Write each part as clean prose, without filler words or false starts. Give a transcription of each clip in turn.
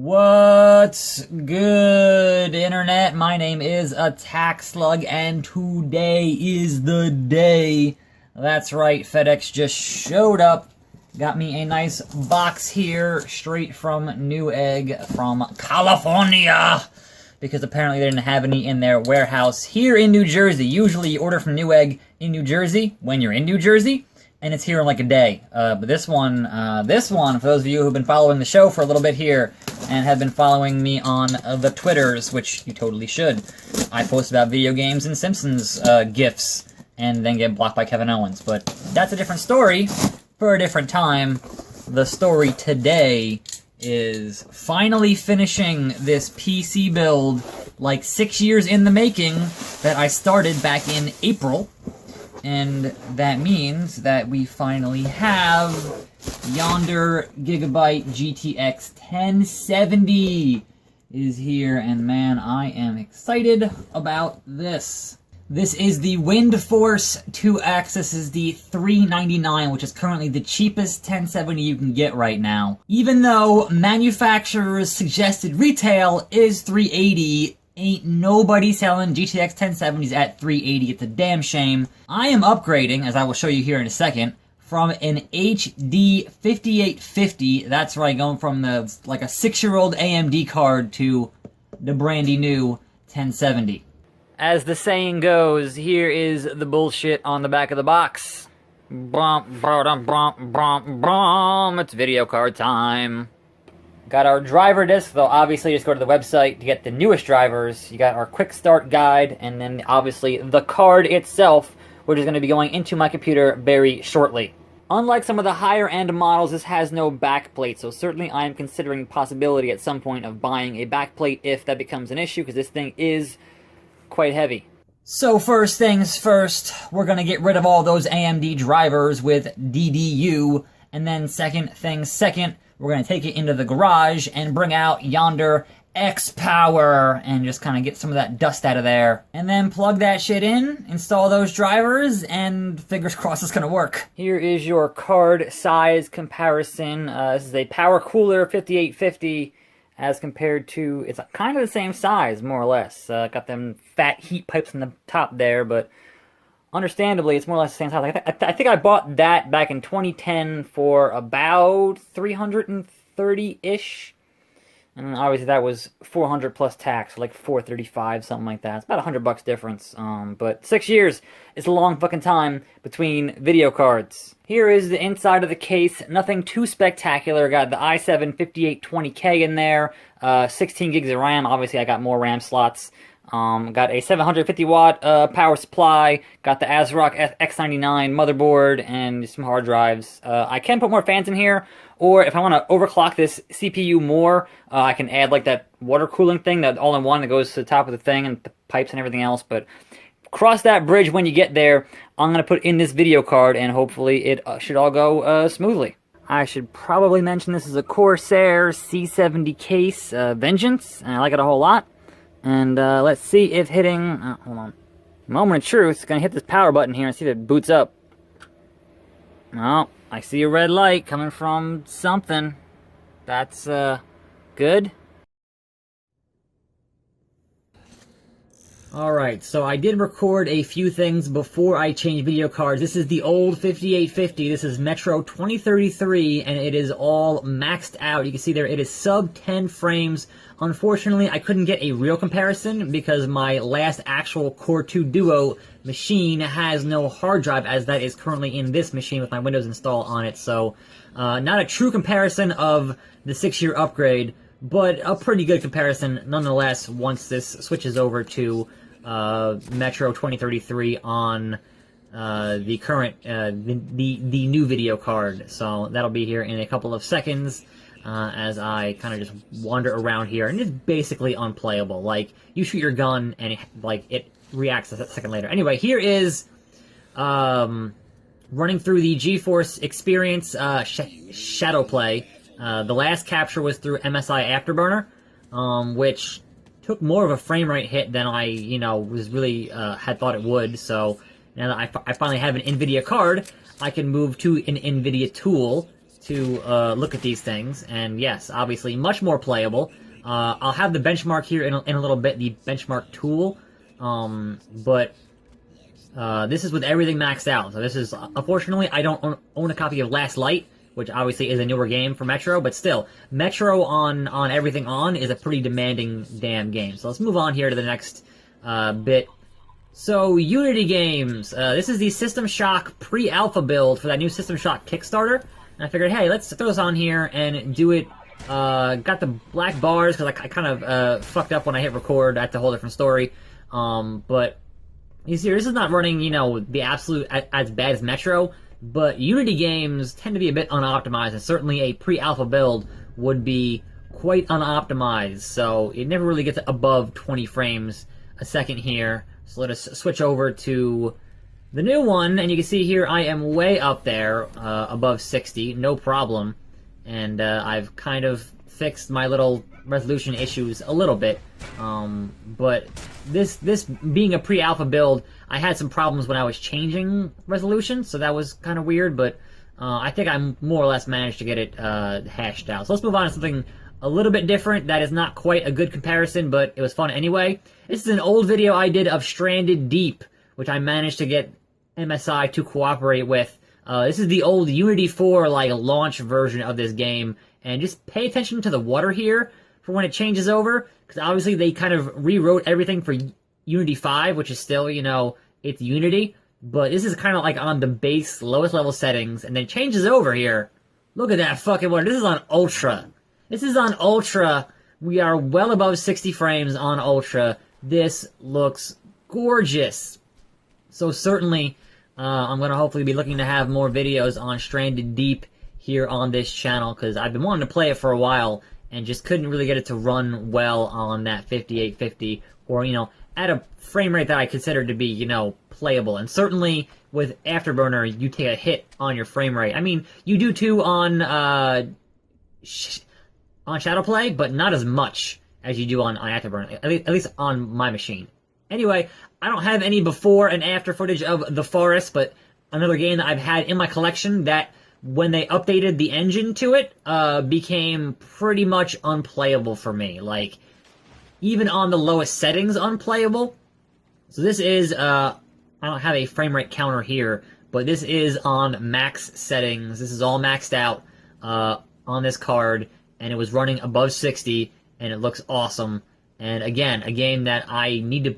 What's good, Internet? My name is Attack Slug, and today is the day. That's right, FedEx just showed up. Got me a nice box here, straight from Newegg from California. Because apparently they didn't have any in their warehouse here in New Jersey. Usually you order from Newegg in New Jersey when you're in New Jersey, and it's here in like a day. But this one, for those of you who've been following the show for a little bit here, and have been following me on the Twitters, which you totally should. I post about video games and Simpsons GIFs, and then get blocked by Kevin Owens. But that's a different story for a different time. The story today is finally finishing this PC build, like 6 years in the making, that I started back in April. And that means that we finally have yonder Gigabyte GTX 1070 is here, and man, I am excited about this. This is the Windforce 2X. This is the $399, which is currently the cheapest 1070 you can get right now. Even though manufacturer's suggested retail is $380, ain't nobody selling GTX 1070s at $380. It's a damn shame. I am upgrading, as I will show you here in a second, from an HD 5850. That's right, going from the like a 6-year-old AMD card to the brandy new 1070. As the saying goes, here is the bullshit on the back of the box. Brum, brum, brum, brum, brum. It's video card time. Got our driver disc, though obviously just go to the website to get the newest drivers. You got our quick start guide, and then obviously the card itself, which is going to be going into my computer very shortly. Unlike some of the higher end models, this has no backplate, so certainly I am considering the possibility at some point of buying a backplate if that becomes an issue, because this thing is quite heavy. So first things first, we're going to get rid of all those AMD drivers with DDU, and then second things second, we're going to take it into the garage and bring out yonder X-Power and just kind of get some of that dust out of there. And then plug that shit in, install those drivers, and fingers crossed it's going to work. Here is your card size comparison. This is a power cooler 5850 as compared to, it's kind of the same size, more or less. Got them fat heat pipes on the top there, but understandably, it's more or less the same size. I think I bought that back in 2010 for about $330-ish. And obviously that was $400 plus tax, like $435, something like that. It's about $100 difference. But 6 years is a long fucking time between video cards. Here is the inside of the case. Nothing too spectacular. Got the i7 5820K in there. 16 gigs of RAM. Obviously I got more RAM slots. Got a 750 watt power supply, got the ASRock X99 motherboard, and some hard drives. I can put more fans in here, or if I want to overclock this CPU more, I can add like that water cooling thing, that all-in-one that goes to the top of the thing, and the pipes and everything else, but cross that bridge when you get there. I'm going to put in this video card, and hopefully it should all go smoothly. I should probably mention this is a Corsair C70 case, Vengeance, and I like it a whole lot. And let's see if hitting, hold on, moment of truth, gonna hit this power button here and see if it boots up. Oh, I see a red light coming from something. That's good. Alright, so I did record a few things before I changed video cards. This is the old 5850. This is Metro 2033, and it is all maxed out. You can see there it is sub 10 frames. Unfortunately, I couldn't get a real comparison because my last actual Core 2 Duo machine has no hard drive, as that is currently in this machine with my Windows install on it. So, not a true comparison of the 6-year upgrade, but a pretty good comparison nonetheless once this switches over to Metro 2033 on the current, the new video card. So that'll be here in a couple of seconds as I kind of just wander around here, and it's basically unplayable. Like, you shoot your gun and it reacts a second later. Anyway, here is running through the GeForce Experience Shadow Play. The last capture was through MSI Afterburner, which took more of a frame rate hit than I, was really, had thought it would. So now that I finally have an NVIDIA card, I can move to an NVIDIA tool to look at these things, and yes, obviously much more playable. I'll have the benchmark here in a little bit, the benchmark tool, but this is with everything maxed out. So this is, unfortunately, I don't own a copy of Last Light, which obviously is a newer game for Metro, but still, Metro on everything on is a pretty demanding damn game. So let's move on here to the next bit. So, Unity games. This is the System Shock pre-alpha build for that new System Shock Kickstarter. And I figured, hey, let's throw this on here and do it. Got the black bars because I kind of fucked up when I hit record. That's a whole different story. But you see, this is not running, you know, the absolute as bad as Metro. But Unity games tend to be a bit unoptimized, and certainly a pre-alpha build would be quite unoptimized. So it never really gets above 20 frames a second here. So let us switch over to the new one, and you can see here I am way up there, above 60, no problem. And I've kind of fixed my little resolution issues a little bit. But this being a pre-alpha build, I had some problems when I was changing resolution, so that was kind of weird, but I think I more or less managed to get it hashed out. So let's move on to something a little bit different that is not quite a good comparison, but it was fun anyway. This is an old video I did of Stranded Deep, which I managed to get MSI to cooperate with. This is the old Unity 4 like launch version of this game, and just pay attention to the water here for when it changes over, because obviously they kind of rewrote everything for Unity 5, which is still, you know, it's Unity, but this is kind of like on the base, lowest level settings, and then changes over here. Look at that fucking water. This is on Ultra. This is on Ultra. We are well above 60 frames on Ultra. This looks gorgeous. So certainly, I'm going to hopefully be looking to have more videos on Stranded Deep here on this channel, because I've been wanting to play it for a while, and just couldn't really get it to run well on that 5850, or, you know, at a frame rate that I consider to be, you know, playable. And certainly with Afterburner, you take a hit on your frame rate. I mean, you do too on Shadowplay, but not as much as you do on Afterburner, at least on my machine. Anyway, I don't have any before and after footage of The Forest, but another game that I've had in my collection that, when they updated the engine to it, became pretty much unplayable for me. Like, even on the lowest settings, unplayable. So this is, I don't have a frame rate counter here, but this is on max settings. This is all maxed out on this card, and it was running above 60, and it looks awesome. And again, a game that I need to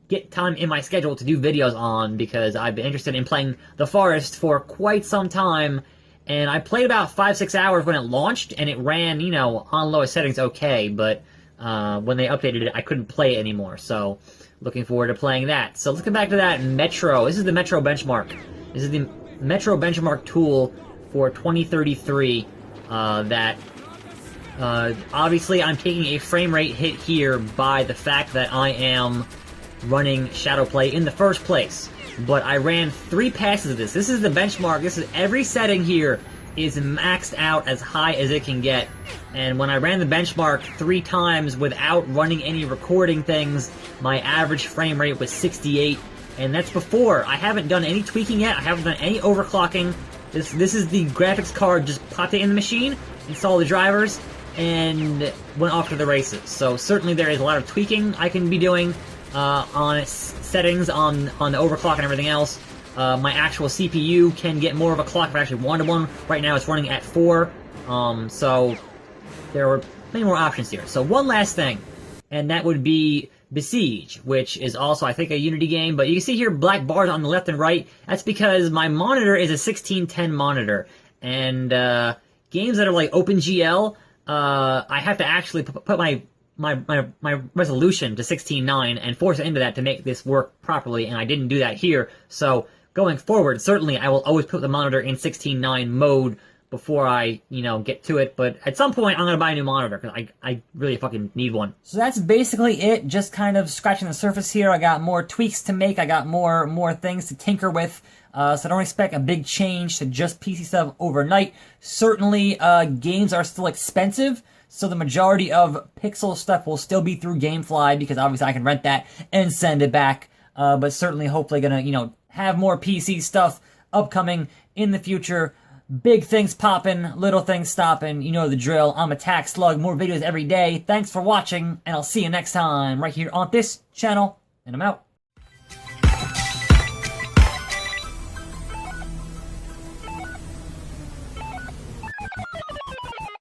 get time in my schedule to do videos on, because I've been interested in playing The Forest for quite some time. And I played about 5-6 hours when it launched, and it ran, you know, on lowest settings okay, but when they updated it, I couldn't play it anymore. So, looking forward to playing that. So let's get back to that Metro. This is the Metro benchmark. This is the Metro benchmark tool for 2033 that obviously I'm taking a frame rate hit here by the fact that I am running Shadowplay in the first place. But I ran 3 passes of this. This is the benchmark. This is every setting here is maxed out as high as it can get. And when I ran the benchmark 3 times without running any recording things, my average frame rate was 68. And that's before. I haven't done any tweaking yet. I haven't done any overclocking. This is the graphics card. Just popped it in the machine, installed the drivers, and went off to the races. So certainly there is a lot of tweaking I can be doing on settings, on the overclock and everything else. My actual CPU can get more of a clock if I actually wanted one. Right now it's running at 4, so there are many more options here. So one last thing, and that would be Besieged, which is also, I think, a Unity game, but you can see here black bars on the left and right. That's because my monitor is a 1610 monitor, and games that are like OpenGL, I have to actually put my resolution to 16:9 and force it into that to make this work properly, and I didn't do that here. So going forward, certainly I will always put the monitor in 16:9 mode before I, you know, get to it. But at some point, I'm going to buy a new monitor, because I really fucking need one. So that's basically it. Just kind of scratching the surface here. I got more tweaks to make. I got more things to tinker with. So don't expect a big change to just PC stuff overnight. Certainly, games are still expensive. So the majority of Pixel stuff will still be through GameFly, because obviously I can rent that and send it back. But certainly, hopefully, gonna, you know, have more PC stuff upcoming in the future. Big things popping, little things stopping. You know the drill. I'm a Tax Slug. More videos every day. Thanks for watching, and I'll see you next time right here on this channel. And I'm out.